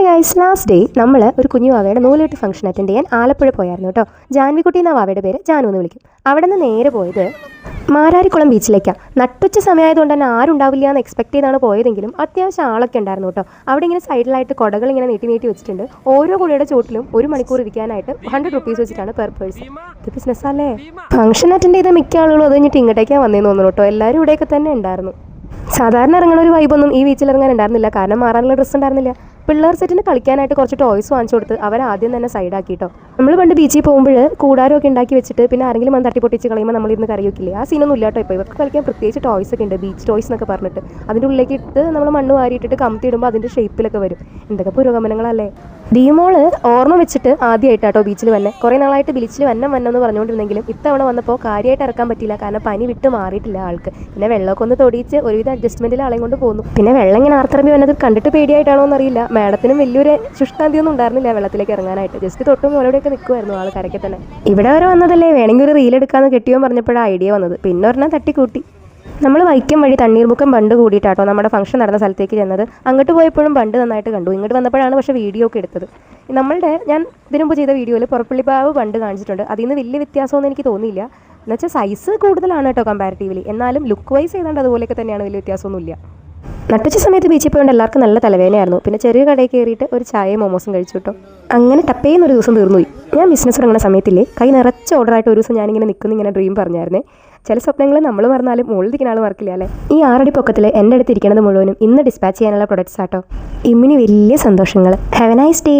Guys, last day നമ്മൾ ഒരു കുഞ്ഞു വാവയുടെ നൂലുകെട്ട് ഫംഗ്ഷൻ അറ്റൻഡ് ചെയ്യാൻ ആലപ്പുഴ പോയായിരുന്നു കേട്ടോ. ജാൻവിക്കുട്ടി എന്ന വാവയുടെ പേര് ജാനു എന്ന് വിളിക്കും. അവിടെ നിന്ന് നേരെ പോയത് മാരാരിക്കുളം ബീച്ചിലേക്കാണ്. നട്ടുച്ച സമയമായതുകൊണ്ട് തന്നെ ആരുണ്ടാവില്ല എന്ന് എക്സ്പെക്ട് ചെയ്താണ് പോയതെങ്കിലും അത്യാവശ്യം ആളൊക്കെ ഉണ്ടായിരുന്നു കേട്ടോ. അവിടെ ഇങ്ങനെ സൈഡിലായിട്ട് കുടകൾ ഇങ്ങനെ നീട്ടി വെച്ചിട്ടുണ്ട്. ഓരോ കുടയുടെ ചോട്ടിലും 1 മണിക്കൂർ ഇരിക്കാനായിട്ട് 100 റുപ്പീസ് വെച്ചിട്ടാണ് പെർ പേഴ്സൺ. ഇത് ബിസിനസ്സല്ലേ. ഫംഗ്ഷൻ അറ്റൻഡ് ചെയ്ത മിക്ക ആളുകളും അത് കഴിഞ്ഞിട്ട് ഇങ്ങോട്ടേക്കാണ് വന്നേന്ന് തോന്നുന്നു കേട്ടോ. എല്ലാവരും ഇവിടെയൊക്കെ തന്നെ ഉണ്ടായിരുന്നു. സാധാരണ ഇറങ്ങുന്ന ഒരു വൈബൊന്നും ഈ ബീച്ചിൽ ഇറങ്ങാൻ ഉണ്ടായിരുന്നില്ല, കാരണം മാറാനുള്ള ഡ്രസ്സ് ഉണ്ടായിരുന്നില്ല. പിള്ളേർ സെറ്റിന് കളിക്കാനായിട്ട് കുറച്ച് ടോയ്സ് വാങ്ങിച്ചു കൊടുത്ത് അവർ ആദ്യം തന്നെ സൈഡാക്കിട്ടോ. നമ്മൾ പണ്ട് ബീച്ചിൽ പോകുമ്പോൾ കൂടാരമൊക്കെ ഉണ്ടാക്കി വെച്ചിട്ട് പിന്നെ ആരെങ്കിലും വന്ന് തട്ടി പൊട്ടിച്ച് കളയുമ്പോൾ നമ്മളിരുന്ന് കറിയൊക്കില്ലേ, ആ സീനൊന്നും ഇല്ല കേട്ടോ. ഇപ്പോൾ ഇവർക്ക് കളിക്കാൻ പ്രത്യേകിച്ച് ടോയ്സ് ഒക്കെ ഉണ്ട്, ബീച്ച് ടോയ്സ് എന്നൊക്കെ പറഞ്ഞിട്ട്. അതിൻ്റെ ഉള്ളിലേക്ക് ഇട്ട് നമ്മൾ മണ്ണ് വാരിയിട്ടിട്ട് കമത്തി ഇടുമ്പോൾ അതിൻ്റെ ഷേപ്പിലൊക്കെ വരും. എന്തൊക്കെ പുരോഗമനങ്ങളല്ലേ. ഡീമോള് ഓർമ്മ വെച്ചിട്ട് ആദ്യമായിട്ടാട്ടോ ബീച്ചിൽ വന്നെ. കുറേ നാളായിട്ട് ബീച്ചിൽ വന്നം എന്ന് പറഞ്ഞുകൊണ്ടിരുന്നെങ്കിലും ഇത്തവണ വന്നപ്പോൾ കാര്യമായിട്ട് ഇറക്കാൻ പറ്റില്ല, കാരണം പനി വിട്ട് മാറിയിട്ടില്ല ആൾക്ക്. പിന്നെ വെള്ളമൊക്കെ ഒന്ന് തൊടിയിച്ച് ഒരുവിധ അഡ്ജസ്റ്റ്മെൻറ്റിൽ ആളെയും കൊണ്ട് പോകുന്നു. പിന്നെ വെള്ളം ഇങ്ങനെ ആർത്തിറങ്ങി വന്നത് കണ്ടിട്ട് പേടിയായിട്ടാണോ എന്നറിയില്ല. മാഡത്തിനും വലിയൊരു ശുഷ്കാന്തിയൊന്നും ഉണ്ടായിരുന്നില്ല വെള്ളത്തിലേക്ക് ഇറങ്ങാനായിട്ട്. ജസ്റ്റ് തൊട്ടും മോലോടെയൊക്കെ നിൽക്കുമായിരുന്നു ആൾ കരയ്ക്ക് തന്നെ. ഇവിടെ വരെ വന്നതല്ലേ, വേണമെങ്കിൽ ഒരു റീലെടുക്കാമെന്ന് കെട്ടിയോ പറഞ്ഞപ്പോഴാണ് ഐഡിയ വന്നത്. പിന്നെ ഒരെണ്ണം തട്ടിക്കൂട്ടി. നമ്മൾ വൈക്കം വഴി തണ്ണീർമുക്കം ബണ്ട് കൂടിയിട്ടാട്ടോ നമ്മുടെ ഫംഗ്ഷൻ നടന്ന സ്ഥലത്തേക്ക് ചെന്നത്. അങ്ങോട്ട് പോയപ്പോഴും ബണ്ട് നന്നായിട്ട് കണ്ടു. ഇങ്ങോട്ട് വന്നപ്പോഴാണ് പക്ഷേ വീഡിയോ ഒക്കെ എടുത്തത്. ഞാൻ ഇതിനു മുമ്പ് ചെയ്ത വീഡിയോയിൽ പുറപ്പള്ളിപ്പാവ് ബണ്ട് കാണിച്ചിട്ടുണ്ട്. അതിൽ നിന്ന് വലിയ വ്യത്യാസമൊന്നും എനിക്ക് തോന്നിയില്ല. എന്നുവെച്ചാൽ സൈസ് കൂടുതലാണ് കേട്ടോ കമ്പാരിറ്റീവ്ലി. എന്നാലും ലുക്ക് വൈസ് ചെയ്താണ്ട് അതുപോലെയൊക്കെ തന്നെയാണ്, വലിയ വ്യത്യാസമൊന്നുമില്ല. നട്ടുച്ച സമയത്ത് ബീച്ചിൽ പോയോണ്ട് എല്ലാവർക്കും നല്ല തലവേദനയായിരുന്നു. പിന്നെ ചെറിയ കടയിൽ കയറിയിട്ട് ഒരു ചായയും മോമോസും കഴിച്ചു കേട്ടോ. അങ്ങനെ ടപ്പേന്നൊരു ദിവസം തീർന്നുപോയി. ഞാൻ ബിസിനസ് തുടങ്ങുന്ന സമയത്തില്ലേ കൈ നിറച്ച ഓർഡറായിട്ട് ഒരു ദിവസം ഞാനിങ്ങനെ നിൽക്കുന്ന ഇങ്ങനെ ഡ്രീം പറഞ്ഞായിരുന്നേ. ചില സ്വപ്നങ്ങൾ നമ്മൾ മറന്നാലും മുകളിൽ ഇരിക്കുന്ന ആൾ മറക്കില്ല അല്ലേ. ഈ 6 അടി പൊക്കത്തിൽ എൻ്റെ അടുത്ത് ഇരിക്കുന്നത് മുഴുവനും ഇന്ന് ഡിസ്പാച്ച് ചെയ്യാനുള്ള പ്രൊഡക്ട്സ് ആട്ടോ. ഇമ്മിനി വലിയ സന്തോഷങ്ങൾ. Have A nice day.